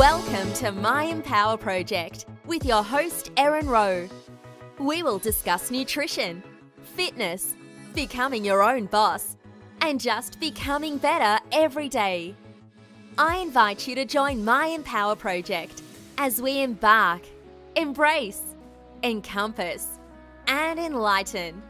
Welcome to My Empower Project with your host, Erin Rowe. We will discuss nutrition, fitness, becoming your own boss, and just becoming better every day. I invite you to join My Empower Project as we embark, embrace, encompass, and enlighten.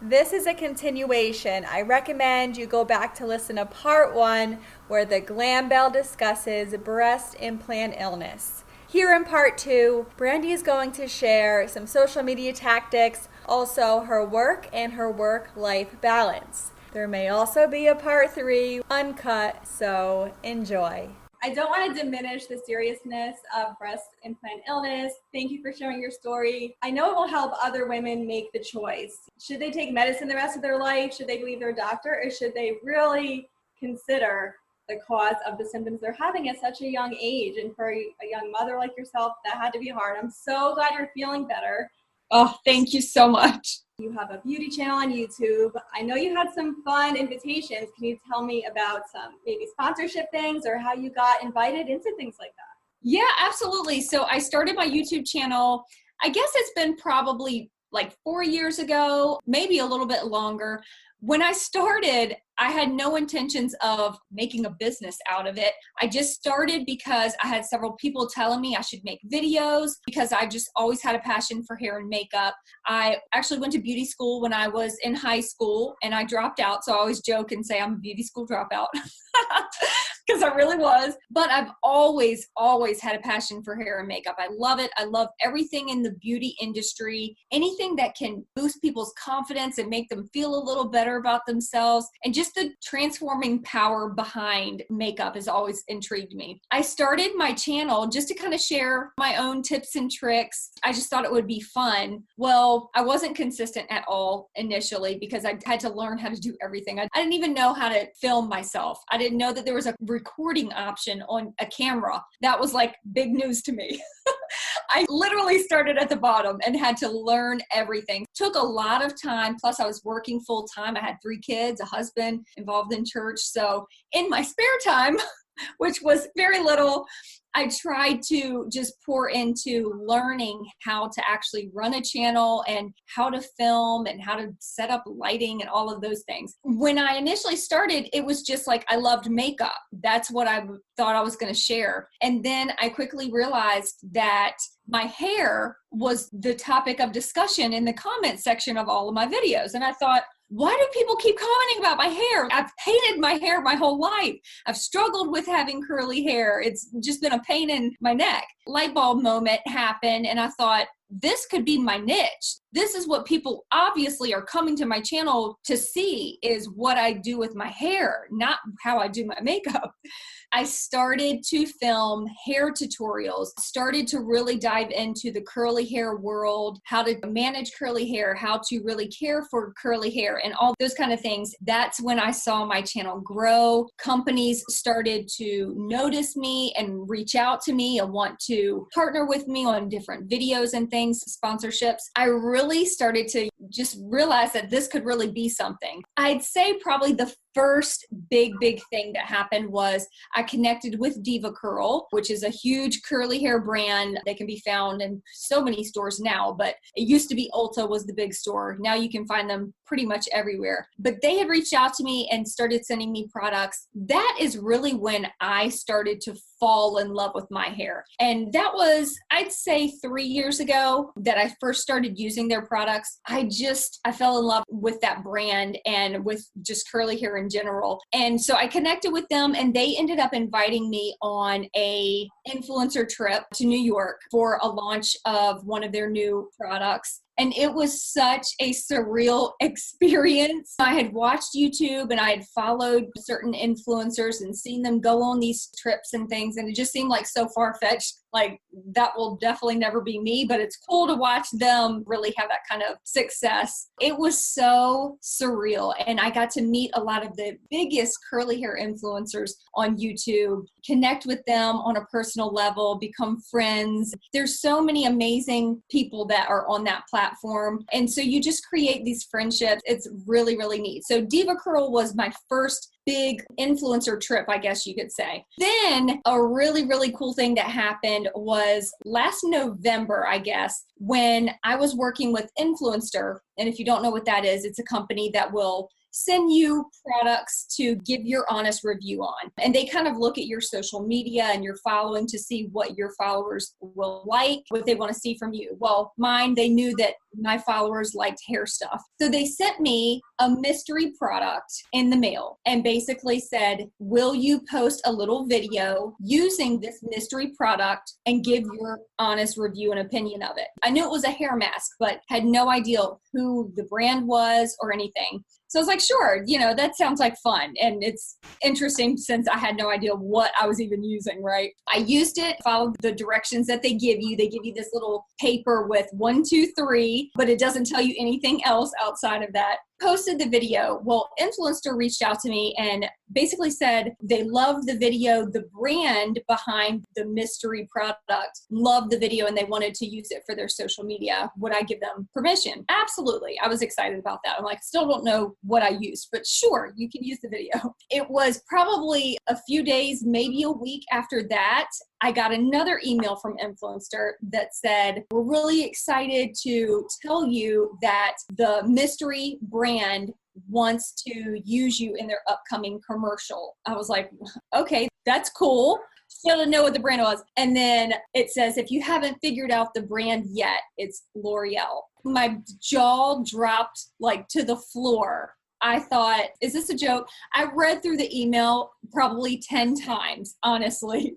This is a continuation. I recommend you go back to listen to part 1 where the Glam Belle discusses breast implant illness. Here in part 2, Brandi is going to share some social media tactics, also her work and her work-life balance. There may also be a part 3 uncut, so enjoy. I don't want to diminish the seriousness of breast implant illness. Thank you for sharing your story. I know it will help other women make the choice. Should they take medicine the rest of their life? Should they believe their doctor? Or should they really consider the cause of the symptoms they're having at such a young age? And for a young mother like yourself, that had to be hard. I'm so glad you're feeling better. Oh, thank you so much. You have a beauty channel on YouTube. I know you had some fun invitations. Can you tell me about some maybe sponsorship things or how you got invited into things like that? Yeah, absolutely. So I started my YouTube channel, I guess it's been probably like 4 years ago, maybe a little bit longer. When I started, I had no intentions of making a business out of it. I just started because I had several people telling me I should make videos because I just always had a passion for hair and makeup. I actually went to beauty school when I was in high school and I dropped out. So I always joke and say I'm a beauty school dropout because I really was. But I've always had a passion for hair and makeup. I love it. I love everything in the beauty industry, anything that can boost people's confidence and make them feel a little better about themselves. And just the transforming power behind makeup has always intrigued me. I started my channel just to kind of share my own tips and tricks. I just thought it would be fun. Well, I wasn't consistent at all initially because I had to learn how to do everything. I didn't even know how to film myself. I didn't know that there was a recording option on a camera. That was like big news to me. I literally started at the bottom and had to learn everything. Took a lot of time. Plus I was working full time. I had 3 kids, a husband, involved in church. So in my spare time, which was very little, I tried to just pour into learning how to actually run a channel and how to film and how to set up lighting and all of those things. When I initially started, it was just like I loved makeup. That's what I thought I was going to share. And then I quickly realized that my hair was the topic of discussion in the comment section of all of my videos. And I thought, why do people keep commenting about my hair? I've hated my hair my whole life. I've struggled with having curly hair. It's just been a pain in my neck. Light bulb moment happened and I thought, this could be my niche. This is what people obviously are coming to my channel to see is what I do with my hair, not how I do my makeup. I started to film hair tutorials, started to really dive into the curly hair world, how to manage curly hair, how to really care for curly hair and all those kind of things. That's when I saw my channel grow. Companies started to notice me and reach out to me and want to partner with me on different videos and things, sponsorships. I really started to just realize that this could really be something. I'd say probably the first big thing that happened was I connected with Diva Curl, which is a huge curly hair brand. They can be found in so many stores now, but it used to be Ulta was the big store. Now you can find them pretty much everywhere. But they had reached out to me and started sending me products. That is really when I started to fall in love with my hair. And that was, I'd say 3 years ago that I first started using their products. I fell in love with that brand and with just curly hair in general. And so I connected with them and they ended up inviting me on a influencer trip to New York for a launch of one of their new products. And it was such a surreal experience. I had watched YouTube and I had followed certain influencers and seen them go on these trips and things. And it just seemed like so far-fetched, like that will definitely never be me, but it's cool to watch them really have that kind of success. It was so surreal. And I got to meet a lot of the biggest curly hair influencers on YouTube, connect with them on a personal level, become friends. There's so many amazing people that are on that platform. platform. And so you just create these friendships. It's really, really neat. So Diva Curl was my first big influencer trip, I guess you could say. Then a really, really cool thing that happened was last November, I guess, when I was working with Influencer. And if you don't know what that is, it's a company that will send you products to give your honest review on. And they kind of look at your social media and your following to see what your followers will like, what they want to see from you. Well, mine, they knew that my followers liked hair stuff. So they sent me a mystery product in the mail and basically said, will you post a little video using this mystery product and give your honest review and opinion of it? I knew it was a hair mask, but had no idea who the brand was or anything. So I was like, sure, that sounds like fun. And it's interesting since I had no idea what I was even using, right? I used it, followed the directions that they give you. They give you this little paper with 1, 2, 3, but it doesn't tell you anything else outside of that. Posted the video. Well, Influencer reached out to me and basically said they loved the video. The brand behind the mystery product loved the video and they wanted to use it for their social media. Would I give them permission? Absolutely. I was excited about that. I'm like, still don't know what I used, but sure, you can use the video. It was probably a few days, maybe a week after that, I got another email from Influencer that said, we're really excited to tell you that the mystery brand wants to use you in their upcoming commercial. I was like, okay, that's cool. Still didn't know what the brand was. And then it says, if you haven't figured out the brand yet, it's L'Oreal. My jaw dropped like to the floor. I thought, is this a joke? I read through the email probably 10 times, honestly.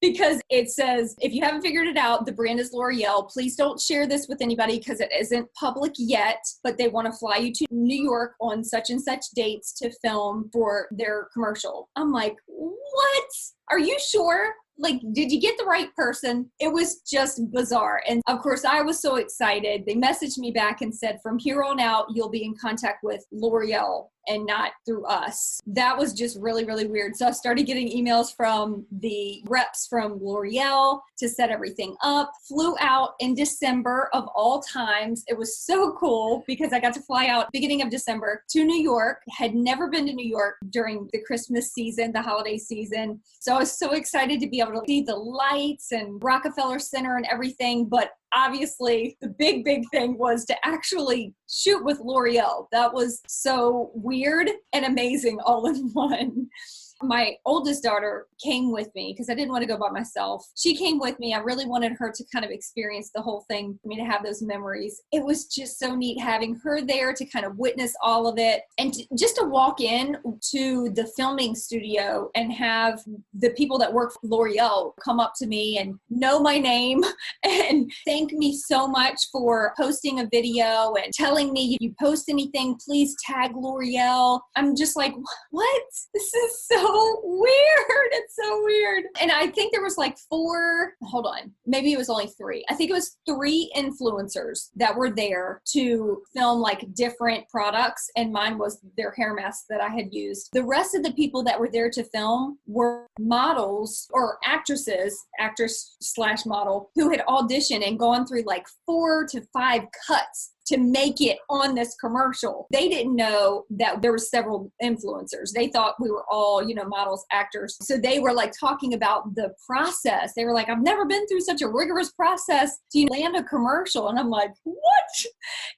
Because it says, if you haven't figured it out, the brand is L'Oreal. Please don't share this with anybody because it isn't public yet, but they want to fly you to New York on such and such dates to film for their commercial. I'm like, what? Are you sure? Like, did you get the right person? It was just bizarre. And of course, I was so excited. They messaged me back and said, from here on out, you'll be in contact with L'Oreal and not through us. That was just really, really weird. So I started getting emails from the reps from L'Oreal to set everything up. Flew out in December of all times. It was so cool because I got to fly out beginning of December to New York. Had never been to New York during the Christmas season, the holiday season. So I was so excited to be able to see the lights and Rockefeller Center and everything. But obviously, the big thing was to actually shoot with L'Oreal. That was so weird and amazing all in one. My oldest daughter came with me because I didn't want to go by myself. She came with me. I really wanted her to kind of experience the whole thing, for me to have those memories. It was just so neat having her there to kind of witness all of it and just to walk in to the filming studio and have the people that work for L'Oreal come up to me and know my name and thank me so much for posting a video and telling me, if you post anything, please tag L'Oreal. I'm just like, what? This is so weird. It's so weird. And I think there was like maybe it was only 3. I think it was 3 influencers that were there to film like different products. And mine was their hair mask that I had used. The rest of the people that were there to film were models or actress/model who had auditioned and gone through like 4 to 5 cuts to make it on this commercial. They didn't know that there were several influencers. They thought we were all, models, actors. So they were like talking about the process. They were like, I've never been through such a rigorous process to land a commercial. And I'm like, what?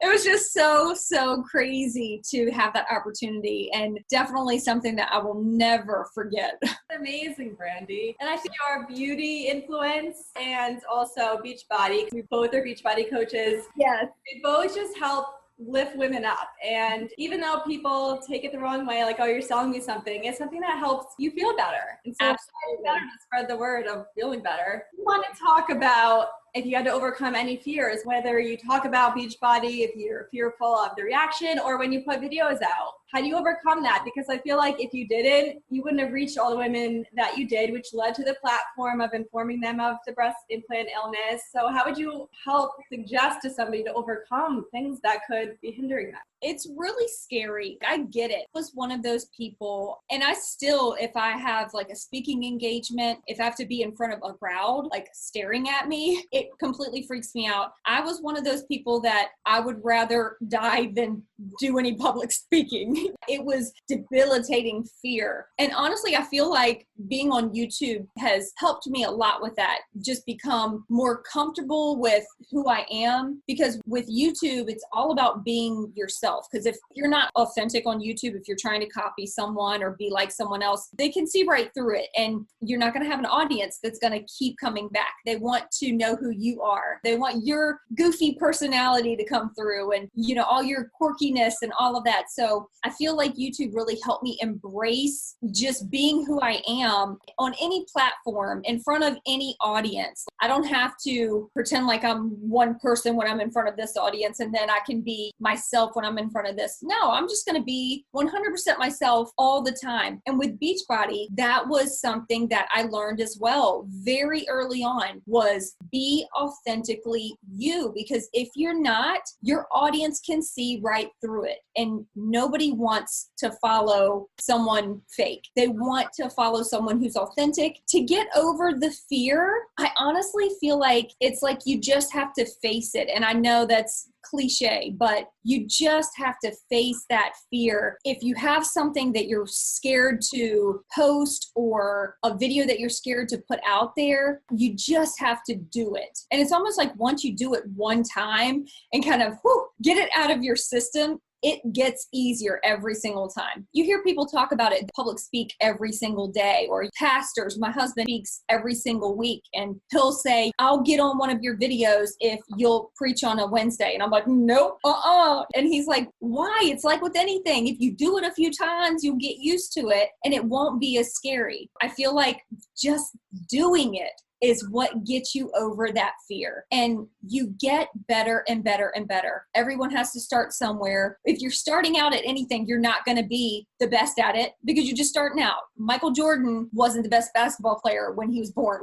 It was just so crazy to have that opportunity and definitely something that I will never forget. Amazing, Brandi. And I see your beauty influence and also Beachbody. We both are Beachbody coaches. Yes. We both just help lift women up. And even though people take it the wrong way, like, oh, you're selling me something, it's something that helps you feel better. And so it's better to spread the word of feeling better. We want to talk about if you had to overcome any fears, whether you talk about Beachbody, if you're fearful of the reaction, or when you put videos out. How do you overcome that? Because I feel like if you didn't, you wouldn't have reached all the women that you did, which led to the platform of informing them of the breast implant illness. So how would you help suggest to somebody to overcome things that could be hindering them? It's really scary. I get it. I was one of those people. And I still, if I have like a speaking engagement, if I have to be in front of a crowd, like staring at me, It completely freaks me out. I was one of those people that I would rather die than do any public speaking. It was debilitating fear. And honestly, I feel like being on YouTube has helped me a lot with that. Just become more comfortable with who I am, because with YouTube, it's all about being yourself. Because if you're not authentic on YouTube, if you're trying to copy someone or be like someone else, they can see right through it. And you're not going to have an audience that's going to keep coming back. They want to know who you are. They want your goofy personality to come through and, all your quirkiness and all of that. So I feel like YouTube really helped me embrace just being who I am on any platform in front of any audience. I don't have to pretend like I'm one person when I'm in front of this audience and then I can be myself when I'm in front of this. No, I'm just going to be 100% myself all the time. And with Beachbody, that was something that I learned as well very early on, was be authentically you. Because if you're not, your audience can see right through it. And nobody wants to follow someone fake. They want to follow someone who's authentic. To get over the fear, I honestly feel like it's like you just have to face it. And I know that's cliche, but you just have to face that fear. If you have something that you're scared to post or a video that you're scared to put out there, you just have to do it. And it's almost like once you do it one time and kind of get it out of your system, it gets easier every single time. You hear people talk about it, public speak every single day, or pastors. My husband speaks every single week and he'll say, I'll get on one of your videos if you'll preach on a Wednesday. And I'm like, nope, And he's like, why? It's like with anything. If you do it a few times, you'll get used to it and it won't be as scary. I feel like just doing it is what gets you over that fear. And you get better and better and better. Everyone has to start somewhere. If you're starting out at anything, you're not going to be the best at it because you're just starting out. Michael Jordan wasn't the best basketball player when he was born.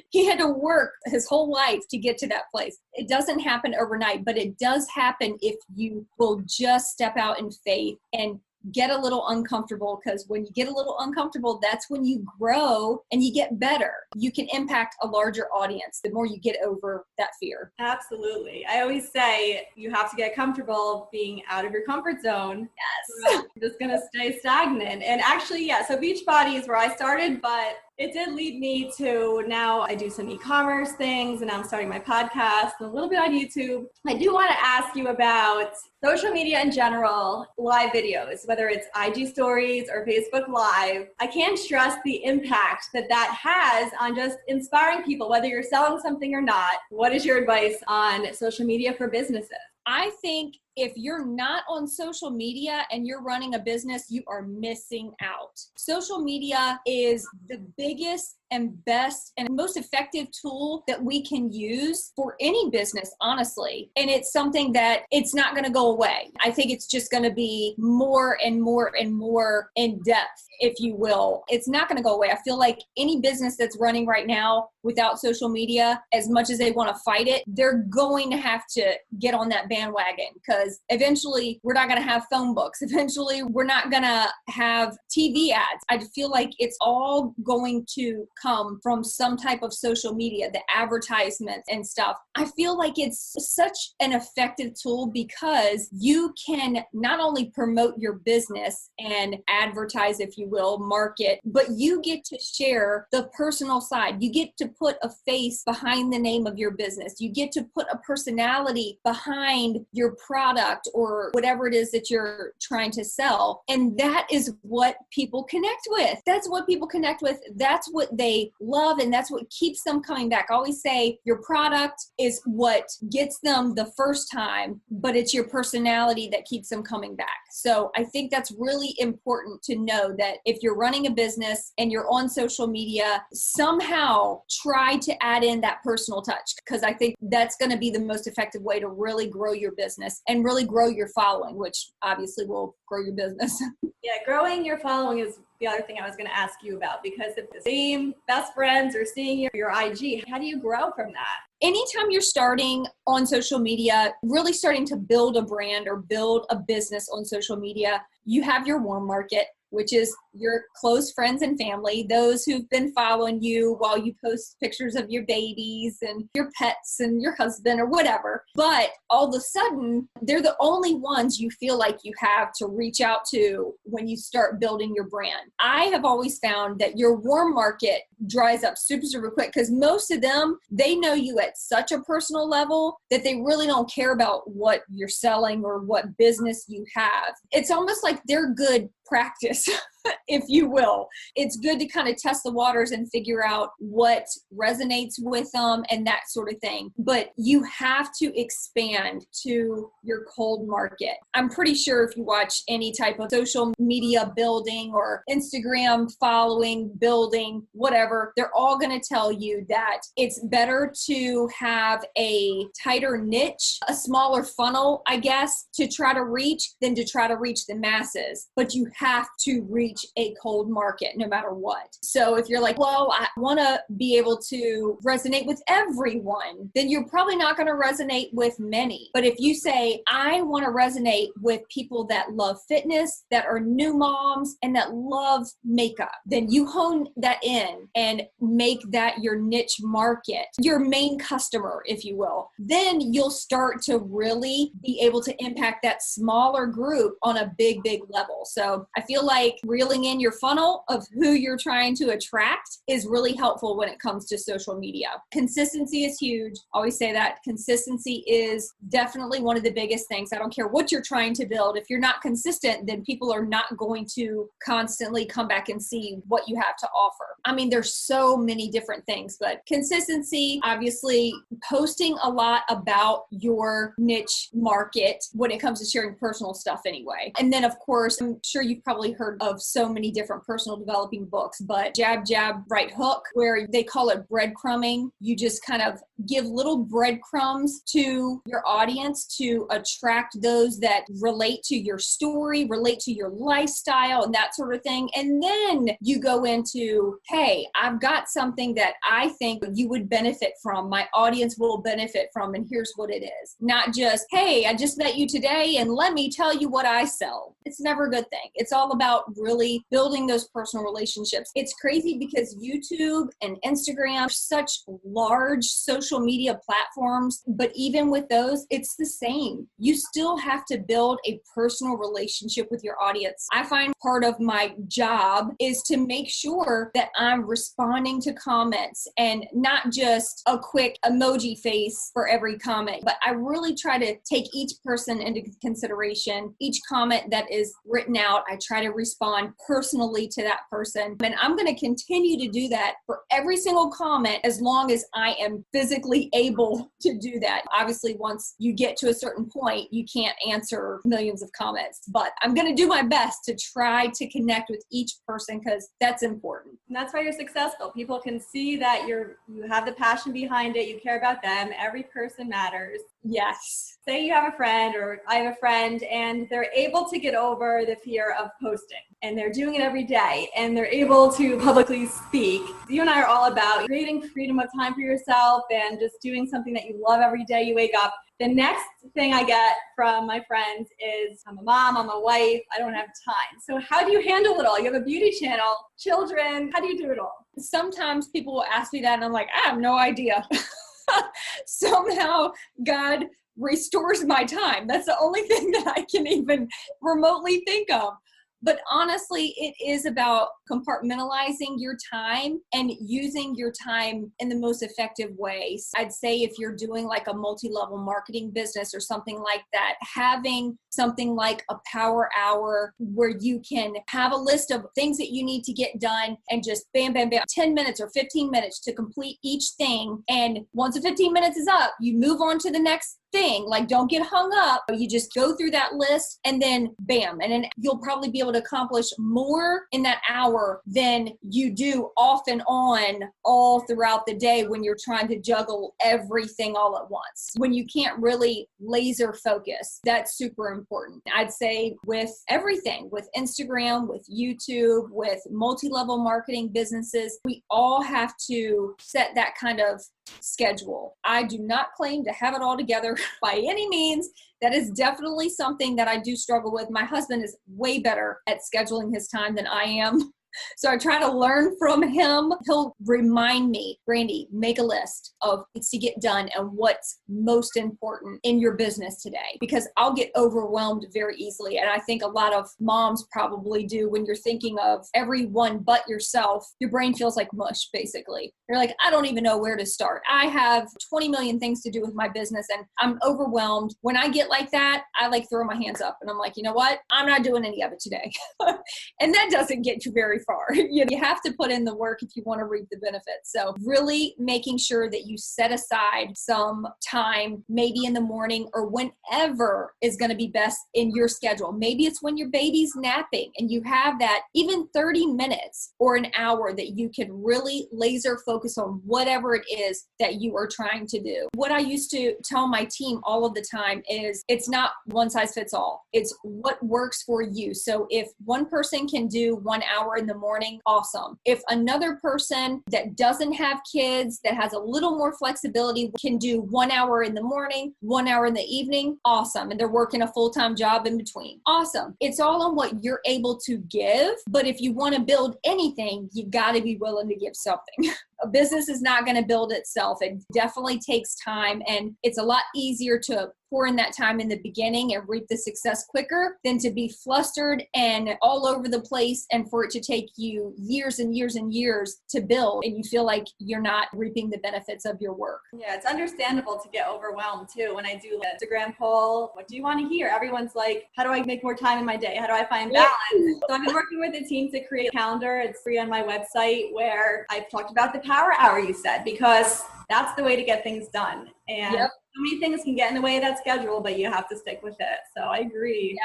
He had to work his whole life to get to that place. It doesn't happen overnight, but it does happen if you will just step out in faith and get a little uncomfortable, because when you get a little uncomfortable, that's when you grow and you get better. You can impact a larger audience the more you get over that fear. Absolutely. I always say you have to get comfortable being out of your comfort zone. Yes. You're just going to stay stagnant. And actually, so Beachbody is where I started, but it did lead me to now I do some e-commerce things and I'm starting my podcast and a little bit on YouTube. I do want to ask you about social media in general, live videos, whether it's IG stories or Facebook Live. I can't stress the impact that has on just inspiring people, whether you're selling something or not. What is your advice on social media for businesses? I think if you're not on social media and you're running a business, you are missing out. Social media is the biggest and best and most effective tool that we can use for any business, honestly. And it's something that it's not going to go away. I think it's just going to be more and more and more in depth, if you will. It's not going to go away. I feel like any business that's running right now without social media, as much as they want to fight it, they're going to have to get on that bandwagon, because eventually we're not going to have phone books. Eventually we're not going to have TV ads. I feel like it's all going to come from some type of social media, the advertisements and stuff. I feel like it's such an effective tool because you can not only promote your business and advertise, if you will, market, but you get to share the personal side. You get to put a face behind the name of your business. You get to put a personality behind your product or whatever it is that you're trying to sell. And that is what people connect with. That's what people connect with. That's what they love. And that's what keeps them coming back. I always say your product is what gets them the first time, but it's your personality that keeps them coming back. So I think that's really important to know that if you're running a business and you're on social media, somehow try to add in that personal touch, because I think that's going to be the most effective way to really grow your business and really grow your following, which obviously will grow your business. Yeah, growing your following is the other thing I was going to ask you about, because if the same best friends are seeing your IG, how do you grow from that? Anytime you're starting on social media, really starting to build a brand or build a business on social media, you have your warm market. which is your close friends and family, those who've been following you while you post pictures of your babies and your pets and your husband or whatever. But all of a sudden, they're the only ones you feel like you have to reach out to when you start building your brand. I have always found that your warm market dries up super, super quick because most of them, they know you at such a personal level that they really don't care about what you're selling or what business you have. It's almost like they're good practice, if you will. It's good to kind of test the waters and figure out what resonates with them and that sort of thing. But you have to expand to your cold market. I'm pretty sure if you watch any type of social media building or Instagram following building, whatever, they're all going to tell you that it's better to have a tighter niche, a smaller funnel, I guess, to try to reach than to try to reach the masses. But you have to reach a cold market no matter what. So if you're like, well, I want to be able to resonate with everyone, then you're probably not going to resonate with many. But if you say, I want to resonate with people that love fitness, that are new moms, and that love makeup, then you hone that in and make that your niche market, your main customer, if you will. Then you'll start to really be able to impact that smaller group on a big, big level. So I feel like reeling in your funnel of who you're trying to attract is really helpful when it comes to social media. Consistency is huge. I always say that consistency is definitely one of the biggest things. I don't care what you're trying to build. If you're not consistent, then people are not going to constantly come back and see what you have to offer. I mean, there's so many different things, but consistency, obviously posting a lot about your niche market when it comes to sharing personal stuff anyway. And then of course, I'm sure you've probably heard of so many different personal developing books, but jab, jab, right hook, where they call it breadcrumbing. You just kind of give little breadcrumbs to your audience to attract those that relate to your story, relate to your lifestyle and that sort of thing. And then you go into, hey, I've got something that I think you would benefit from, my audience will benefit from, and here's what it is. Not just, hey, I just met you today and let me tell you what I sell. It's never a good thing. It's all about really building those personal relationships. It's crazy because YouTube and Instagram are such large social media platforms, but even with those, it's the same. You still have to build a personal relationship with your audience. I find part of my job is to make sure that I'm responding to comments and not just a quick emoji face for every comment, but I really try to take each person into consideration. Each comment that is written out, I try to respond personally to that person. And I'm going to continue to do that for every single comment as long as I am physically able to do that. Obviously, once you get to a certain point, you can't answer millions of comments, but I'm going to do my best to try to connect with each person because that's important. And that's why you're successful. People can see that you have the passion behind it. You care about them. Every person matters. Yes. Say you have a friend, or I have a friend, and they're able to get over the fear of posting, and they're doing it every day, and they're able to publicly speak. You and I are all about creating freedom of time for yourself and just doing something that you love every day you wake up. The next thing I get from my friends is, I'm a mom, I'm a wife, I don't have time. So how do you handle it all? You have a beauty channel, children, how do you do it all? Sometimes people will ask me that and I'm like, I have no idea. Somehow God restores my time. That's the only thing that I can even remotely think of. But honestly, it is about compartmentalizing your time and using your time in the most effective ways. I'd say if you're doing like a multi-level marketing business or something like that, having something like a power hour where you can have a list of things that you need to get done and just bam, bam, bam, 10 minutes or 15 minutes to complete each thing. And once the 15 minutes is up, you move on to the next thing. Like, don't get hung up. You just go through that list and then bam. And then you'll probably be able to accomplish more in that hour than you do off and on all throughout the day when you're trying to juggle everything all at once. When you can't really laser focus, that's super important. I'd say with everything, with Instagram, with YouTube, with multi-level marketing businesses, we all have to set that kind of schedule. I do not claim to have it all together by any means. That is definitely something that I do struggle with. My husband is way better at scheduling his time than I am. So I try to learn from him. He'll remind me, Brandi, make a list of things to get done and what's most important in your business today, because I'll get overwhelmed very easily. And I think a lot of moms probably do. When you're thinking of everyone but yourself, your brain feels like mush, basically. You're like, I don't even know where to start. I have 20 million things to do with my business and I'm overwhelmed. When I get like that, I like throw my hands up and I'm like, you know what? I'm not doing any of it today. And that doesn't get you very far. You have to put in the work if you want to reap the benefits. So really making sure that you set aside some time, maybe in the morning or whenever is going to be best in your schedule. Maybe it's when your baby's napping and you have that even 30 minutes or an hour that you can really laser focus on whatever it is that you are trying to do. What I used to tell my team all of the time is it's not one size fits all. It's what works for you. So if one person can do 1 hour in the morning, awesome. If another person that doesn't have kids, that has a little more flexibility, can do 1 hour in the morning, 1 hour in the evening, awesome. And they're working a full-time job in between, awesome. It's all on what you're able to give. But if you want to build anything, you got to be willing to give something. A business is not going to build itself. It definitely takes time, and it's a lot easier to pour in that time in the beginning and reap the success quicker than to be flustered and all over the place and for it to take you years and years and years to build and you feel like you're not reaping the benefits of your work. Yeah, it's understandable to get overwhelmed too. When I do the Instagram poll, what do you want to hear? Everyone's like, how do I make more time in my day? How do I find balance? So I've been working with a team to create a calendar. It's free on my website where I've talked about the power hour you said, because that's the way to get things done. And so many things can get in the way of that schedule, but you have to stick with it. So I agree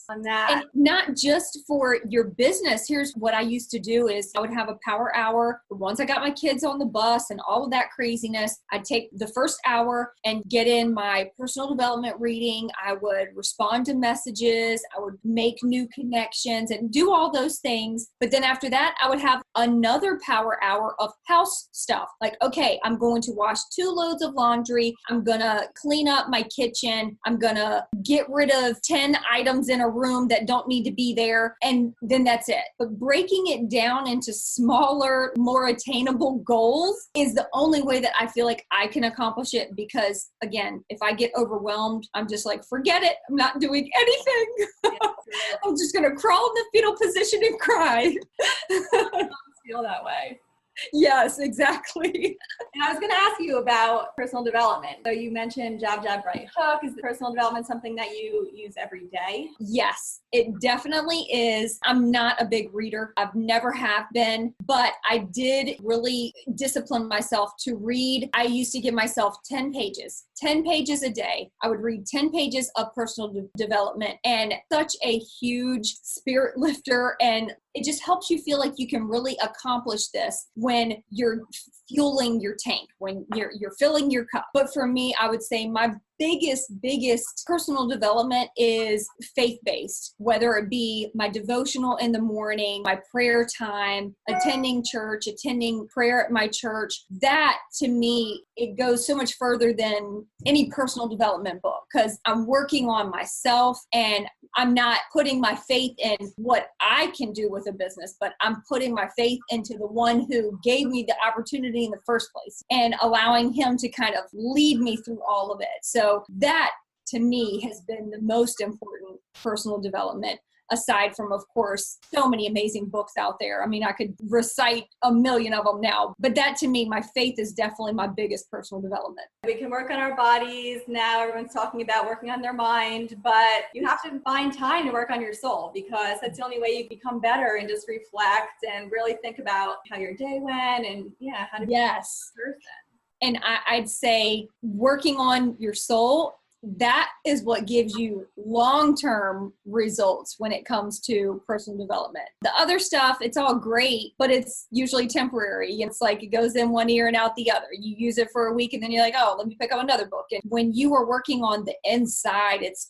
on that. And not just for your business. Here's what I used to do is I would have a power hour. Once I got my kids on the bus and all of that craziness, I'd take the first hour and get in my personal development reading. I would respond to messages. I would make new connections and do all those things. But then after that, I would have another power hour of house stuff. Like, okay, I'm going to wash 2 loads of laundry. I'm going to clean up my kitchen. I'm going to get rid of 10 items in a room that don't need to be there. And then that's it. But breaking it down into smaller, more attainable goals is the only way that I feel like I can accomplish it. Because again, if I get overwhelmed, I'm just like, forget it. I'm not doing anything. I'm just going to crawl in the fetal position and cry. I feel that way. Yes, exactly. And I was going to ask you about personal development. So you mentioned jab, jab, right hook. Is personal development something that you use every day? Yes, it definitely is. I'm not a big reader. I've never have been, but I did really discipline myself to read. I used to give myself 10 pages a day. I would read 10 pages of personal development, and such a huge spirit lifter. And it just helps you feel like you can really accomplish this when you're fueling your tank, when you're filling your cup. But for me, I would say my biggest personal development is faith-based, whether it be my devotional in the morning, my prayer time, attending church, attending prayer at my church. That to me, it goes so much further than any personal development book, because I'm working on myself and I'm not putting my faith in what I can do with a business, but I'm putting my faith into the one who gave me the opportunity in the first place and allowing him to kind of lead me through all of it. So that to me has been the most important personal development, aside from, of course, so many amazing books out there. I mean, I could recite a million of them now, but that to me, my faith is definitely my biggest personal development. We can work on our bodies. Now everyone's talking about working on their mind, but you have to find time to work on your soul, because that's the only way you become better and just reflect and really think about how your day went and how to be a person. And I'd say working on your soul, that is what gives you long-term results when it comes to personal development. The other stuff, it's all great, but it's usually temporary. It's like it goes in one ear and out the other. You use it for a week and then you're like, oh, let me pick up another book. And when you are working on the inside, it's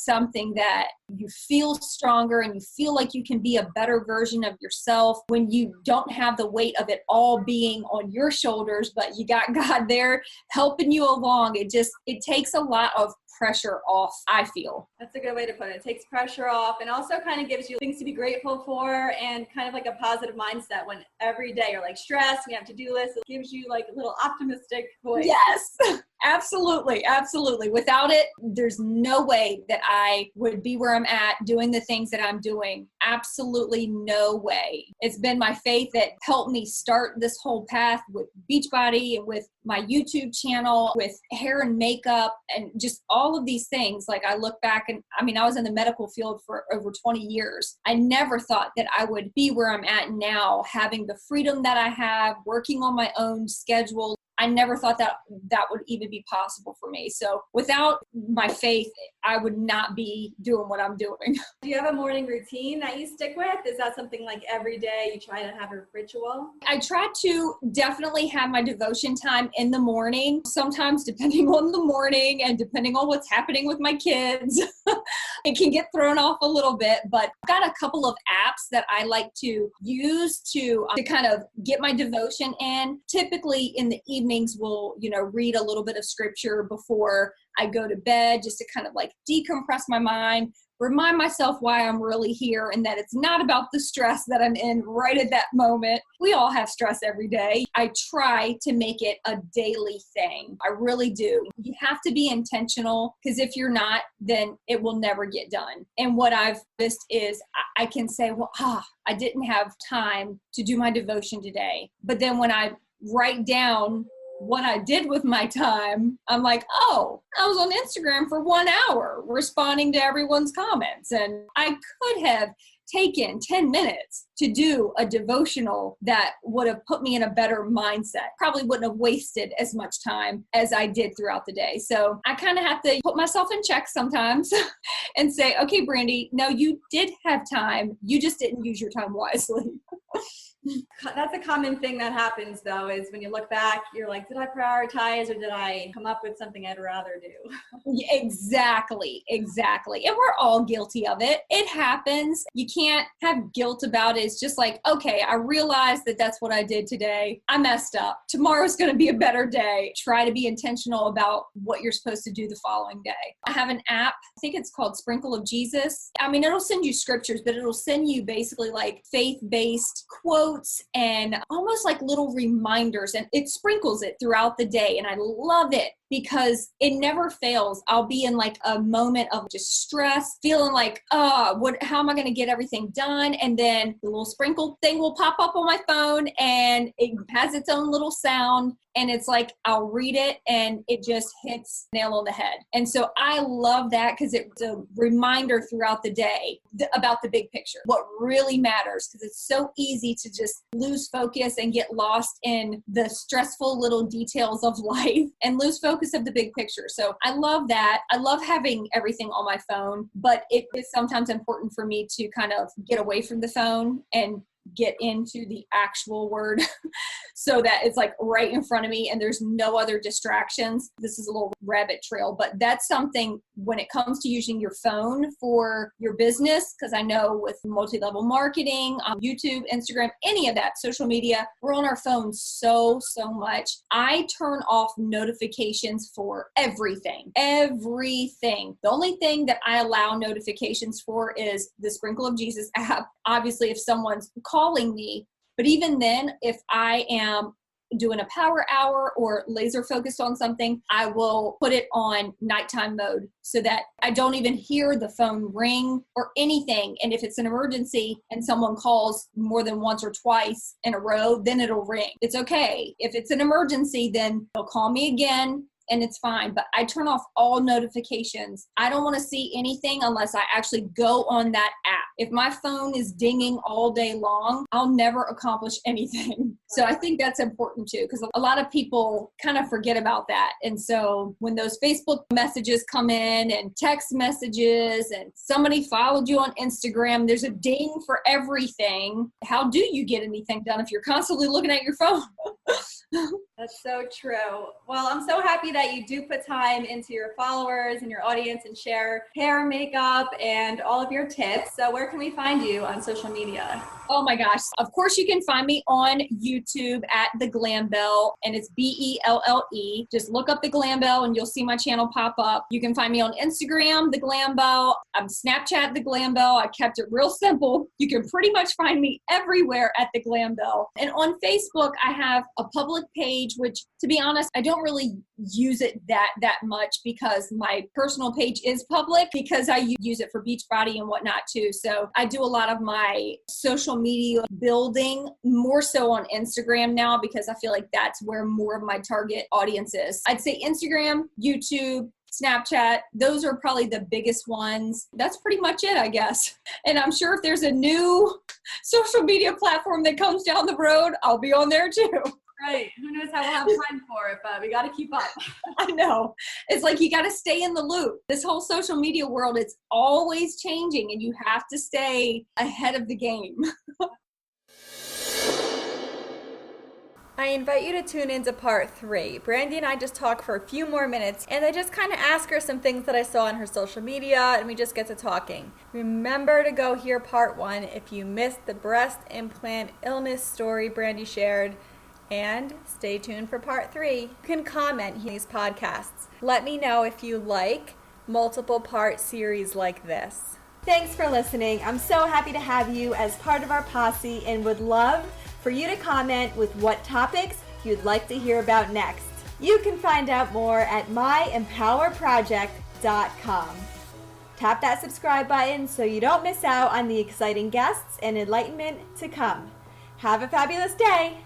something that you feel stronger and you feel like you can be a better version of yourself when you don't have the weight of it all being on your shoulders, but you got God there helping you along. It takes a lot of pressure off, I feel. That's a good way to put it. It takes pressure off and also kind of gives you things to be grateful for and kind of like a positive mindset when every day you're like stressed and you have to-do lists. It gives you like a little optimistic voice. Yes, absolutely. Absolutely. Without it, there's no way that I would be where I'm at doing the things that I'm doing. Absolutely no way. It's been my faith that helped me start this whole path with Beachbody and with my YouTube channel, with hair and makeup and just all of these things. Like I look back and I was in the medical field for over 20 years. I never thought that I would be where I'm at now, having the freedom that I have, working on my own schedule. I never thought that would even be possible for me. So without my faith, I would not be doing what I'm doing. Do you have a morning routine that you stick with? Is that something like every day you try to have a ritual? I try to definitely have my devotion time in the morning. Sometimes depending on the morning and depending on what's happening with my kids, it can get thrown off a little bit, but I've got a couple of apps that I like to use to kind of get my devotion in. Typically in the evenings, will read a little bit of scripture before I go to bed, just to kind of like decompress my mind, remind myself why I'm really here and that it's not about the stress that I'm in right at that moment. We all have stress every day. I try to make it a daily thing. I really do. You have to be intentional because if you're not, then it will never get done. And what I've noticed is I can say, well, I didn't have time to do my devotion today. But then when I write down what I did with my time, I'm like, oh, I was on Instagram for 1 hour responding to everyone's comments. And I could have taken 10 minutes to do a devotional that would have put me in a better mindset. Probably wouldn't have wasted as much time as I did throughout the day. So I kind of have to put myself in check sometimes and say, okay, Brandi, no, you did have time. You just didn't use your time wisely. That's a common thing that happens though, is when you look back, you're like, did I prioritize or did I come up with something I'd rather do? Exactly. And we're all guilty of it. It happens. You can't have guilt about it. It's just like, okay, I realized that that's what I did today. I messed up. Tomorrow's going to be a better day. Try to be intentional about what you're supposed to do the following day. I have an app. I think it's called Sprinkle of Jesus. It'll send you scriptures, but it'll send you basically like faith-based quotes and almost like little reminders, and it sprinkles it throughout the day. And I love it because it never fails. I'll be in like a moment of just stress, feeling like, how am I going to get everything done? And then the little sprinkle thing will pop up on my phone and it has its own little sound. And it's like, I'll read it and it just hits nail on the head. And so I love that because it's a reminder throughout the day about the big picture, what really matters, because it's so easy to just lose focus and get lost in the stressful little details of life and lose focus of the big picture. So I love that. I love having everything on my phone, but it is sometimes important for me to kind of get away from the phone and get into the actual word so that it's like right in front of me and there's no other distractions. This is a little rabbit trail, but that's something when it comes to using your phone for your business, because I know with multi-level marketing, YouTube, Instagram, any of that, social media, we're on our phones so much. I turn off notifications for everything. The only thing that I allow notifications for is the Sprinkle of Jesus app. Obviously, if someone's calling me, but even then, if I am doing a power hour or laser focused on something, I will put it on nighttime mode so that I don't even hear the phone ring or anything. And if it's an emergency and someone calls more than once or twice in a row, then it'll ring. It's okay. If it's an emergency, then they'll call me again and it's fine. But I turn off all notifications. I don't want to see anything unless I actually go on that app. If my phone is dinging all day long, I'll never accomplish anything. So I think that's important too, because a lot of people kind of forget about that. And so when those Facebook messages come in and text messages and somebody followed you on Instagram, there's a ding for everything. How do you get anything done if you're constantly looking at your phone? That's so true. Well, I'm so happy that you do put time into your followers and your audience and share hair, makeup, and all of your tips. So where can we find you on social media? Oh my gosh. Of course, you can find me on YouTube at the Glam Belle, and it's Belle. Just look up the Glam Belle and you'll see my channel pop up. You can find me on Instagram, the Glam Belle. I'm Snapchat, the Glam Belle. I kept it real simple. You can pretty much find me everywhere at the Glam Belle. And on Facebook, I have a public page, which, to be honest, I don't really use it that much because my personal page is public, because I use it for Beachbody and whatnot too. So I do a lot of my social media building more so on Instagram now, because I feel like that's where more of my target audience is. I'd say Instagram, YouTube, Snapchat, those are probably the biggest ones. That's pretty much it, I guess. And I'm sure if there's a new social media platform that comes down the road, I'll be on there too. Right. Who knows how we'll have time for it, but we got to keep up. I know. It's like you got to stay in the loop. This whole social media world, it's always changing and you have to stay ahead of the game. I invite you to tune into part 3. Brandi and I just talk for a few more minutes, and I just kind of ask her some things that I saw on her social media, and we just get to talking. Remember to go hear part 1 if you missed the breast implant illness story Brandi shared. And stay tuned for part 3. You can comment on these podcasts. Let me know if you like multiple part series like this. Thanks for listening. I'm so happy to have you as part of our posse and would love for you to comment with what topics you'd like to hear about next. You can find out more at myempowerproject.com. Tap that subscribe button so you don't miss out on the exciting guests and enlightenment to come. Have a fabulous day.